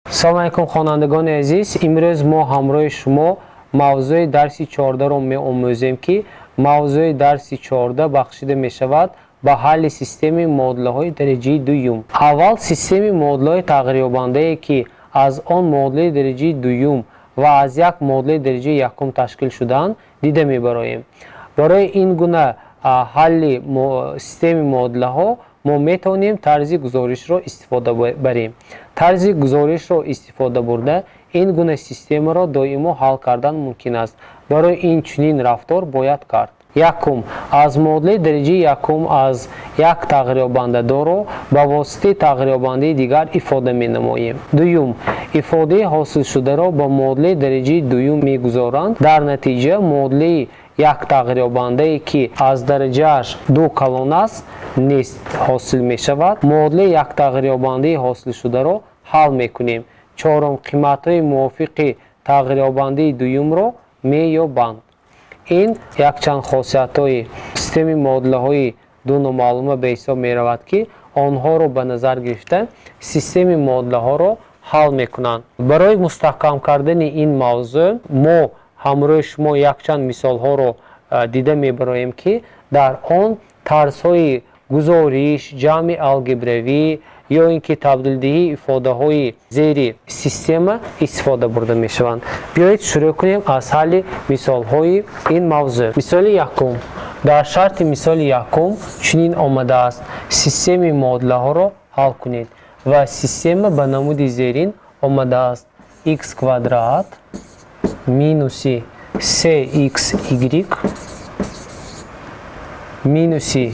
салом алейкум хонандагони азиз, имрӯз мо ҳамроҳи шумо мавзӯи дарси 14-ро меомӯзем ки мавзӯи дарси 14 бахшида мешавад ба ҳалли системи модулаҳои дараҷаи дуюм. Аввал системи модулаҳои тағйирёбандае ки аз он модулаи дараҷаи дуюм ва аз як модулаи дараҷаи якум ташкил шудаанд дида мебароем. Барои ин гуна ҳалли системи модулаҳо мо метавонем тарзи гузоришро истифода барем. Тарзи гузоришро истифода бурда ин гуна системаро доимо ҳал кардан мумкин аст. Барои ин чунин рафтор бояд кард. Якум, аз модулаи дараҷаи якум аз як тағйирёбандадорро ба воситаи тағйирёбандаи дигар ифода менамоем. Дуюм, ифодаи ҳосилшударо ба модулаи дараҷаи дуюм мегузоранд. Дар натиҷа модулаи як тағйирёбандае ки аз дараҷааш 2 калон аст нест ҳосил мешавад. Модулаи як тағйирёбандаи ҳосилшударо ҳал мекунем. Чорум, қиматҳои мувофиқи тағйирёбандаи дуюмро меёбанд. ин якчанд хосиятҳои системи модулаҳои ду номаълума ба ҳисоб меравад ки онҳоро ба назар гирифта системи модулаҳоро ҳал мекунанд. Барои мустаҳкам кардани ин мавзӯъ мо ҳамроҳи шумо якчанд мисолҳоро дида мебароем ки дар он тарзҳои гузориш, ҷамъи алгебравӣ ё ин ки табдилдиҳии ифодаҳои зери система истифода бурда мешаванд. Биёед шурӯъ кунем аз ҳалли мисолҳои ин мавзӯъ. Мисоли якум. Дар шарти мисоли якум чунин омадааст: системи модулаҳоро ҳал кунед ва система ба намуди зерин омадааст: x квадрат минуси 3xy минуси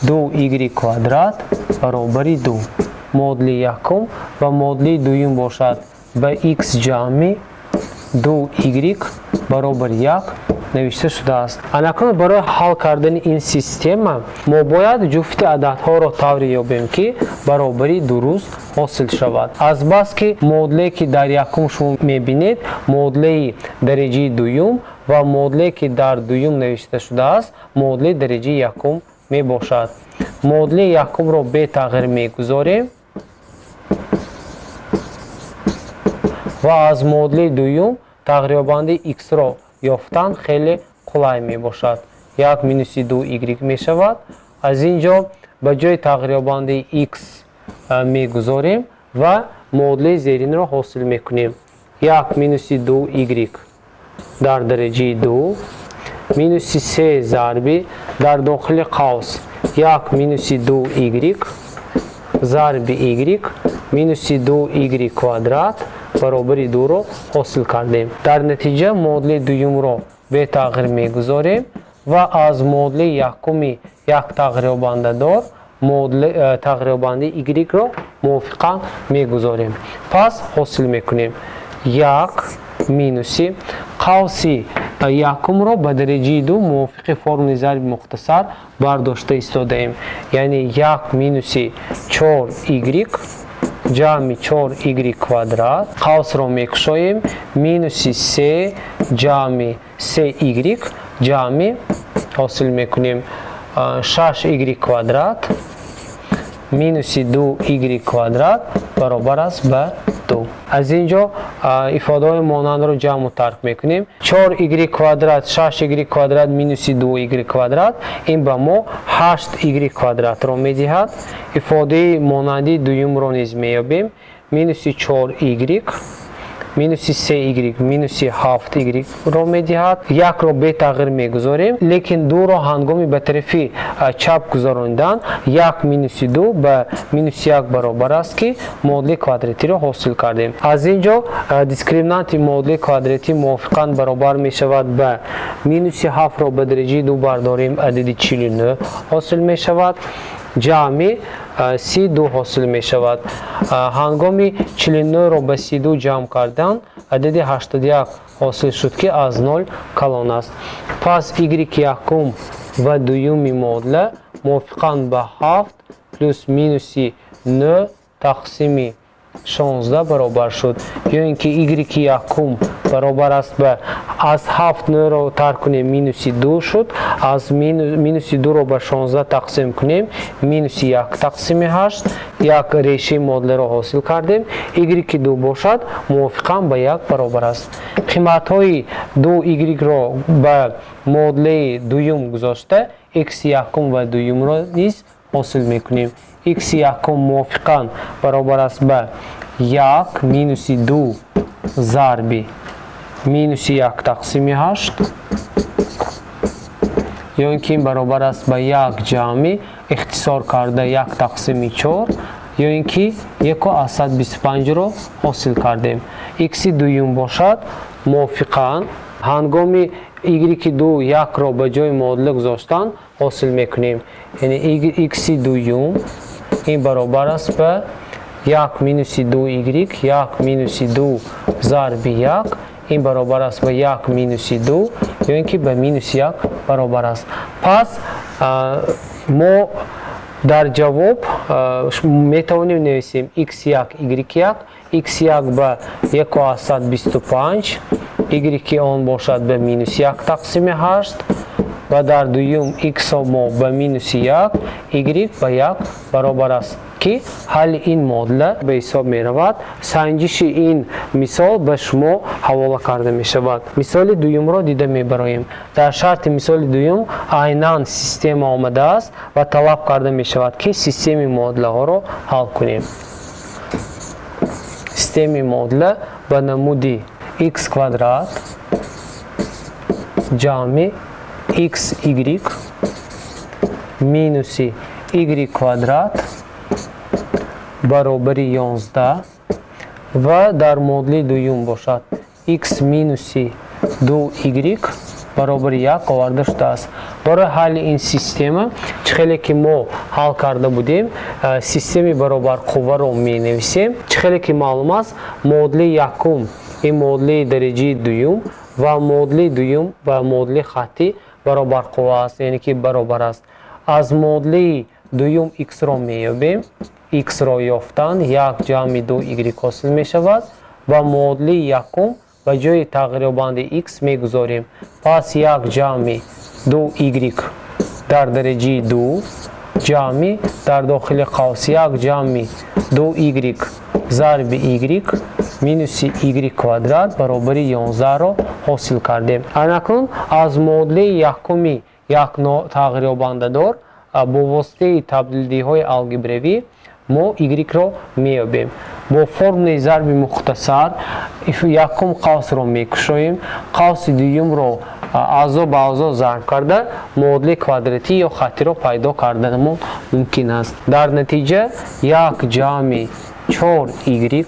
2y квадрат баробари 2. модули якум ва модули дуюм бошад ба x ҷамъи 2y баробари 1 навишта шудааст. Анакун барои ҳал кардани ин система мо бояд ҷуфти ададҳоро тавре ёбем ки баробари дуруст ҳосил шавад. Азбас ки модуле ки дар якум шумо мебинед модулаи дараҷаи дуюм ва модуле ки дар дуюм навишта шудааст модулаи дараҷаи якум мебошад. модули якумро бетағйир мегузорем ва аз модули дуюм тағйирёбандаи x-ро ёфтан хеле қулай мебошад. 1 минуси 2y мешавад. аз инҷо ба ҷои тағйирёбандаи x мегузорем ва модули зеринро ҳосил мекунем. 1 минуси 2y дар дараҷаи 2 минуси 3 зарби дар дохили қавс 1 минуси 2y зарби y минуси 2y квадрат баробари 2ро ҳосил кардем. Дар натиҷа модули дуюмро бетағйир мегузорем ва аз модули якуми як тағйирёбандадор тағйирёбандаи y-ро мувофиқан мегузорем. Пас ҳосил мекунем 1 минуси қавси якумро ба дараҷаи 2 мувофиқи формули зарби мухтасар бардошта истодаем. яъне 1 минуси 4y ҷамъи 4y квадрат қавсро мекушоем минуси 3 ҷамъи 3y ҷамъи ҳосил мекунем 6y квадрат минуси 2y квадрат баробар аст ба 2. аз инҷо ифодаҳои монандро ҷамъу тарк мекунем. 4y квадрат 6y квадрат минуси 2y квадрат ин ба мо 8y квадратро медиҳад. ифодаи монанди дуюмро низ меёбем. минуси 4y минуси 3y минуси 7y-ро медиҳад. якро бетағйир мегузорем, лекин 2ро ҳангоми ба тарафи чап гузаронидан 1 минуси 2 ба минуси 1 баробар аст ки модули квадратиро ҳосил кардем. аз инҷо дискриминанти модули квадрати мувофиқан баробар мешавад ба минуси 7ро ба дараҷаи 2 бардорем адади 49 ҳосил мешавад. ҷамъи 32 ҳосил мешавад. ҳангоми 49ро ба 32 ҷамъ кардан адади 81 ҳосил шуд ки аз 0 калон аст. пас y-якум ва дуюми модула мувофиқан ба 7 плюс минуси 9 тақсими 16 баробар шуд. Ё ин ки y якум баробар аст ба аз 7 9-ро тар кунем минуси 2 шуд. Аз минуси 2-ро ба 16 тақсим кунем минуси 1 тақсими 8. Як решаи модулеро ҳосил кардем. y2 бошад мувофиқан ба 1 баробар аст. қиматҳои 2y-ро ба модулаи дуюм гузошта x1 ва дуюмро низ ҳосил мекунем. x1 мувофиқан баробар аст ба 1 минуси 2 зарби минуси 1 тақсими 8. ё ин ки ин баробар аст ба 1 ҷамъи ихтисор карда 1 тақсими 4. ё ин ки 125-ро ҳосил кардем. x дуюм бошад мувофиқан ҳангоми y2 1-ро ба ҷои модула гузоштан ҳосил мекунем. яъне x дуюм ин баробар аст ба 1 минуси 2y 1 минуси 2 зарби 1. ин баробар аст ба 1 минуси 2 ё ин ки ба минуси 1 баробар аст. Пас мо дар ҷавоб метавонем нависем x1 y1 x1 ба 125 y он бошад ба минуси 1 тақсими 8 ва дар дуюм x мо ба минуси 1 y ба 1 баробар аст ки ҳалли ин модула ба ҳисоб меравад. санҷиши ин мисол ба шумо ҳавола карда мешавад. мисоли дуюмро дида мебароем. дар шарти мисоли дуюм айнан система омадааст ва талаб карда мешавад ки системаи модулаҳоро ҳал кунем. системаи модула ба намуди x квадрат ҷамъи xy минуси y квадрат баробари 11 ва дар модули дуюм бошад x минуси 2y баробари 1 оварда шудааст. барои ҳалли ин система чӣ хеле ки мо ҳал карда будем системаи баробарқувваро менависем. чӣ хеле ки маълум аст модули якум ин модули дараҷаи дуюм ва модули дуюм ва модули хаттӣ баробарқувва аст, яъне ки баробар аст. аз модули дуюм x-ро меёбем. x-ро ёфтан 1 ҷамъи 2y ҳосил мешавад ва модули якум ба ҷои тағйирёбанди x мегузорем. пас 1 ҷамъи 2y дар дараҷаи 2 ҷамъи дар дохили қавс 1 ҷамъи 2y зарби y минуси y квадрат баробари 11-ро ҳосил кардем. анакун аз модули якуми як тағйирёбандадор бо воситаи таблидиҳои алгебравӣ мо y-ро меёбем. бо формулаи зарби мухтасар якум қавсро мекушоем. қавси дуюмро аъзо ба аъзо зарб карда модули квадратӣ ё хаттиро пайдо карданамон мумкин аст. дар натиҷа 1 ҷамъи 4y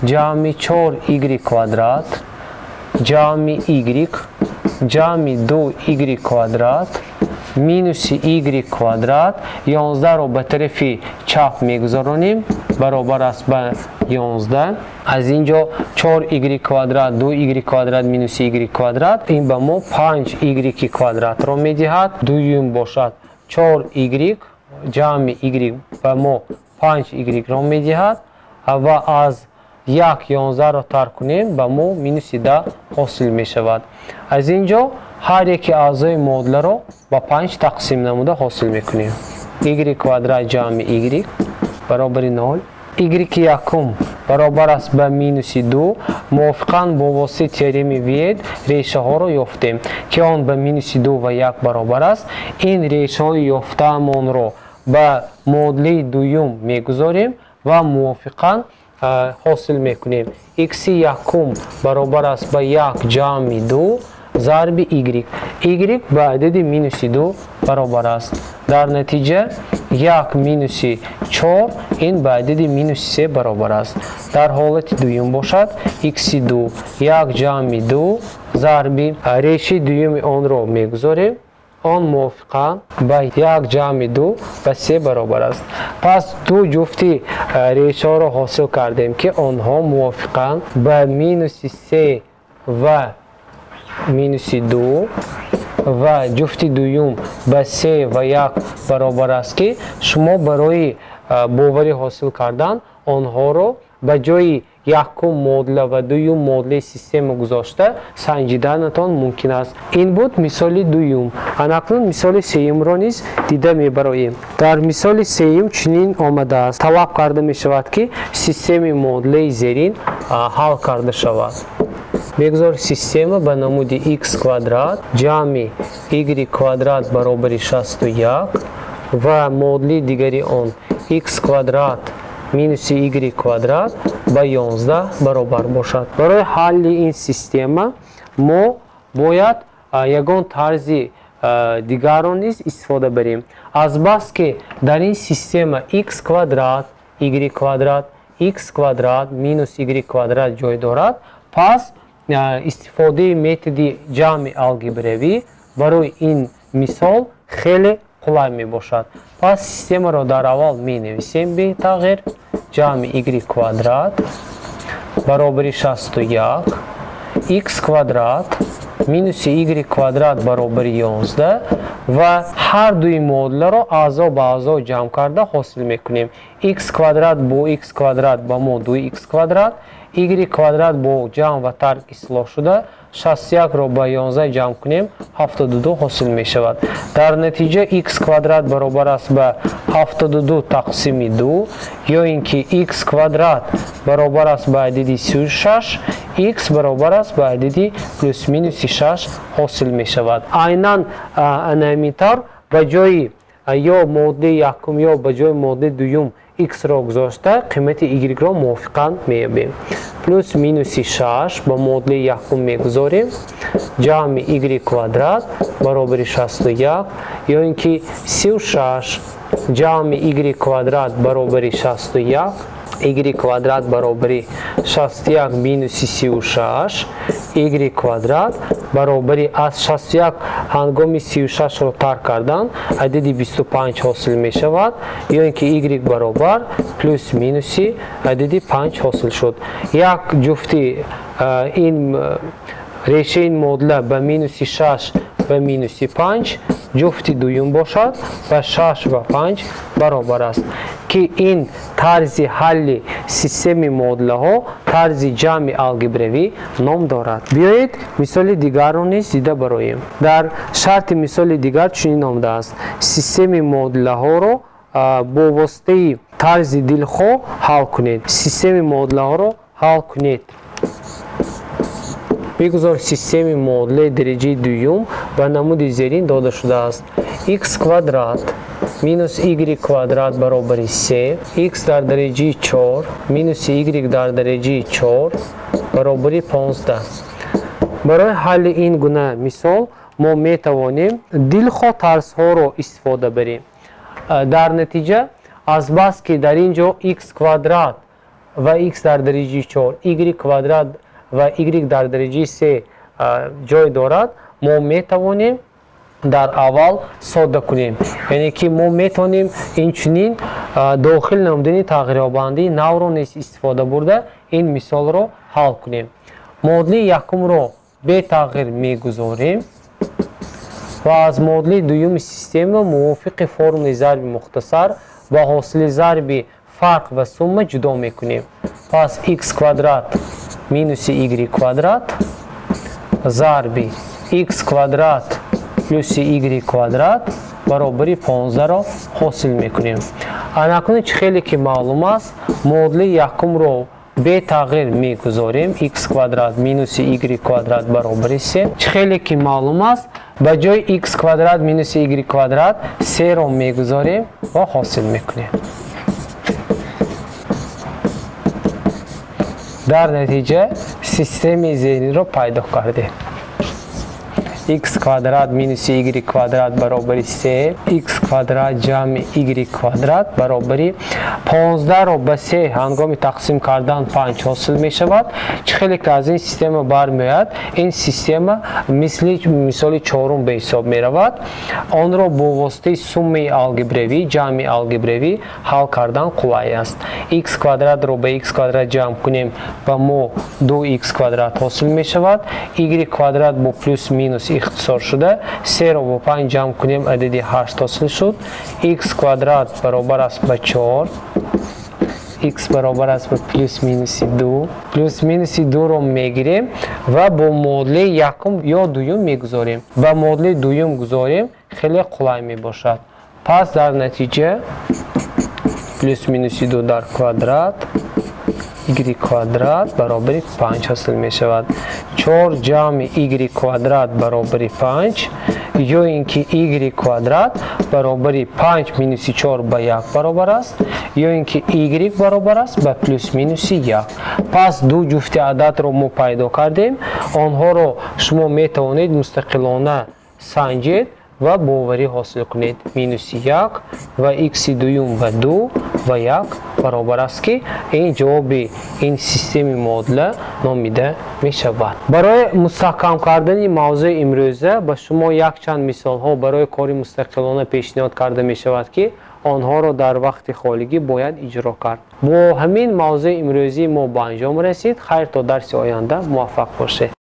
ҷамъи 4y квадрат ҷамъи y ҷамъи 2y квадрат минуси y квадрат 11-ро ба тарафи чап мегузаронем баробар аст ба 11. аз ин ҷо 4y квадрат 2y квадрат минуси y квадрат ин ба мо 5y квадратро медиҳад. дуюм бошад 4y ҷамъи y ба мо 5y-ро медиҳад ва аз 1 11-ро тар кунем ба мо минуси 10 ҳосил мешавад. аз ин ҷо ҳар яке аъзои модуларо ба 5 тақсим намуда ҳосил мекунем. y квадрат ҷамъи y баробари 0. y якум баробар аст ба минуси 2. мувофиқан бо воситаи теореми виед решаҳоро ёфтем ки он ба минуси 2 ва 1 баробар аст. ин решаҳои ёфтаамонро ба модули дуюм мегузорем ва мувофиқан ҳосил мекунем. x якум баробар аст ба 1 ҷамъи 2 зарби y ба адади минуси 2 баробар аст. дар натиҷа 1 минуси 4 ин ба адади минуси 3 баробар аст. дар ҳолати дуюм бошад x2 1 ҷамъи 2 зарби решаи дуюми онро мегузорем. он мувофиқан ба 1 ҷамъи 2 ба 3 баробар аст. пас ду ҷуфти решаҳоро ҳосил кардем ки онҳо мувофиқан ба минуси 3 ва минуси 2 ва ҷуфти дуюм ба 3 ва 1 баробар аст ки шумо барои боварӣ ҳосил кардан онҳоро ба ҷои якум модула ва дуюм модулаи система гузошта санҷиданатон мумкин аст. Ин буд мисоли дуюм. Анакнун мисоли сеюмро низ дида мебароем. Дар мисоли сеюм чунин омадааст. Талаб карда мешавад ки системаи модулаи зерин ҳал карда шавад. Мегузор система ба намуди x квадрат ҷамъи y квадрат баробари 61 ва модули дигари он x квадрат минуси y квадрат ба 11 баробар бошад. Барои ҳалли ин система мо бояд ягон тарзи дигарро низ истифода барем. Азбас ки дар ин система x квадрат y квадрат x квадрат минус y квадрат ҷой дорад, пас истифодаи методи ҷамъи алгебравӣ барои ин мисол хеле қулай мебошад. Пас системаро дар аввал менависем бе тағйир. Ҷамъи y квадрат баробари 61 x квадрат минуси y квадрат баробари 11 ва ҳар дуи модуларо аъзо ба аъзо ҷамъ карда ҳосил мекунем. x квадрат бо x квадрат ба мо 2x квадрат, y квадрат бо ҷамъ ва тарк ислоҳ шуда 61ро ба 11 ҷамъ кунем 72 ҳосил мешавад. Дар натиҷа x квадрат баробар аст ба 72 тақсими 2 ё ин ки x квадрат баробар аст ба адади 36, x баробар аст ба адади плюс минуси 6 ҳосил мешавад. Айнан анамитар ба ҷои ё модулаи якум ё ба ҷои модулаи дуюм x-ро гузошта қимати y-ро мувофиқан меёбем. Плюс минуси 6 ба модулаи якум мегузорем. ҷамъи y квадрат баробари 61 ё ин ки 36 ҷамъи y квадрат баробари 61 y квадрат баробари 61 минуси 36 y квадрат баробари аз 61 ҳангоми 36ро тарк кардан адади 25 ҳосил мешавад ё ин ки y баробар плюс минуси адади 5 ҳосил шуд. Як ҷуфти ин решаи ин модула ба минуси 6 ва минуси 5 ҷуфти дуюм бошад ва 6 ва 5 баробар аст ки ин тарзи ҳалли системаи модулаҳо тарзи ҷамъи алгебравӣ ном дорад. Биёед мисоли дигарро низ дида бароем. Дар шарти мисоли дигар чунин омадааст. Системаи модулаҳоро бо воситаи тарзи дилхоҳ ҳал кунед. Системаи модулаҳоро ҳал кунед. Бигузор системаи модулаи дараҷаи дуюм ба намуди зерин дода шудааст. x квадрат минус y квадрат баробари 3, x дар дараҷаи 4 минуси y дар дараҷаи 4 баробари 15. Барои ҳалли ин гуна мисол мо метавонем дилхоҳ тарзҳоро истифода барем. Дар натиҷа азбас ки дар ин ҷо x квадрат ва x дар дараҷаи 4 y квадрат ва y дар дараҷаи 3 ҷой дорад, мо метавонем дар аввал содда кунем. Яъне ки мо метавонем инчунин дохил намудани тағйирёбандаи навро низ истифода бурда ин мисолро ҳал кунем. Модули якумро бетағйир мегузорем ва аз модули дуюми система мувофиқи формули зарби мухтасар ба ҳосили зарби фарқ ва сумма ҷудо мекунем. Пас x квадрат минуси y квадрат зарби x квадрат плюси y квадрат баробари 15ро ҳосил мекунем. Анакунӣ чӣ хеле ки маълум аст, модули якумро бетағйир мегузорем. x квадрат минуси y квадрат баробари 3. Чӣ хеле ки маълум аст, ба ҷои x квадрат минуси y квадрат 3ро мегузорем ва ҳосил мекунем. Дар натиҷа системаи зеҳниро пайдо кардем. x квадрат минуси y квадрат баробари 3, x квадрат ҷамъи y квадрат баробари 15ро ба 3 ҳангоми тақсим кардан 5 ҳосил мешавад. Чӣ хеле ки аз ин система бармеояд, ин система мисли мисоли чорум ба ҳисоб меравад. Онро бо воситаи суммаи алгебравӣ, ҷамъи алгебравӣ ҳал кардан қулай аст. x квадратро ба x квадрат ҷамъ кунем, ба мо 2x квадрат ҳосил мешавад. y квадрат бо плюс минус ихтисор шуда 3ро бо 5 ҷамъ кунем, адади 8 ҳосил шуд. x квадрат баробар аст ба 4, x баробар аст ба плюс минуси 2. Плюс минуси 2 ро мегирем ва бо модуле якум ё дуюм мегузорем. Ба модуле дуюм гузорем, хеле қулай мебошад. Пас дар натиҷа плюс минуси 2 дар квадрат y квадрат баробари 5 ҳосил мешавад. 4 ҷамъи y квадрат баробари 5 ё ин ки y квадрат баробари 5 минуси 4 ба 1 баробар аст, ё ин ки y баробар аст ба плюс минуси 1. Пас ду ҷуфти ададро мо пайдо кардем. Онҳоро шумо метавонед мустақилона санҷед ва боварӣ ҳосил кунед. Минуси 1 ва x дуюм ва 2 ва 1 баробар аст ки ин ҷавоби ин системи модула номида мешавад. Барои мустаҳкам кардани мавзӯи имрӯза ба шумо якчанд мисолҳо барои кори мустақилона пешниҳод карда мешавад ки онҳоро дар вақти холигӣ бояд иҷро кард. Бо ҳамин мавзӯи имрӯзӣ мо ба анҷом расид. Хайр то дарси оянда муваффақ бошед.